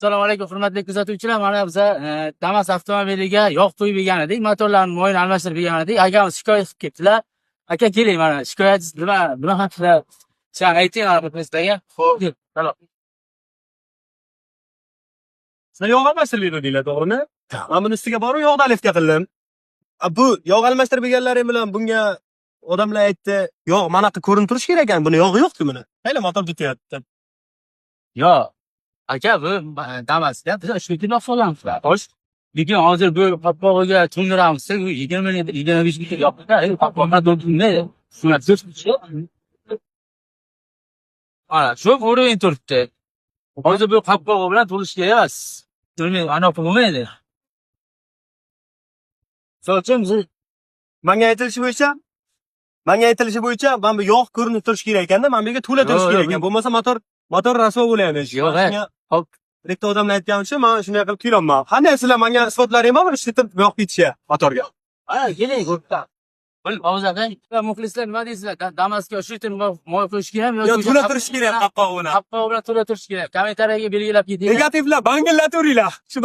Assalomu alaykum, hurmatli kuzatuvchilar. Mana biz Damas avtomobiliga yog' quyib bergan edik, motorlarni moyini almashtirib bergan edik. Akamiz shikoyat qilib ketdilar. Aka keling, mana shikoyatingiz nima haqida sen ayting mana bu sizlarga. Xo'p, salom. Sizlar yog' almashtirib berdinglar, to'g'rimi? Men buni ustiga borib yog'ni alifga qildim. Bu yog' almashtirib berganlaring bilan bunga odamlar aytdi, yog' manaqa ko'rinib turish kerak ekan, buni yog'i yo'q-ku buni. Qayla motor bityapti. Yo, aka bu Damasda biz 3 litr yog' solamiz. Xo'sh. Lekin hozir bu qopqog'iga to'ldiramiz, 25 litr yog'da, qopqog'iga to'ldirmaydi. Shuna mana shu o'rin turibdi. Hozir bu qopqog'i bilan to'lish kerak emas. To'lmaydi, anaqa bo'lmaydi. So'chim Menga aytilishicha men bu yog' ko'rinib turish kerak ekanda, men bu yerga to'la turish kerak ekan. Bo'lmasa motor rasvo bo'ladi. Yo'q, hop. Rektor odamlar aytganicha, men shunday qilib kuyiraman. Qanday sizlar menga isbotlaring bormi? 3 litr yog' ketishga motorga. Ha, keling, ko'pda. Hozir muxlislar nima deysizlar? Damasga 3 litr moy qo'yish kerakmi yoki to'la turish kerak qopqog'i bilan? Qopqog'i bilan to'la turish kerak. Kommentariyaga belgilab keting. Negativlar, bangillaturinglar. Shu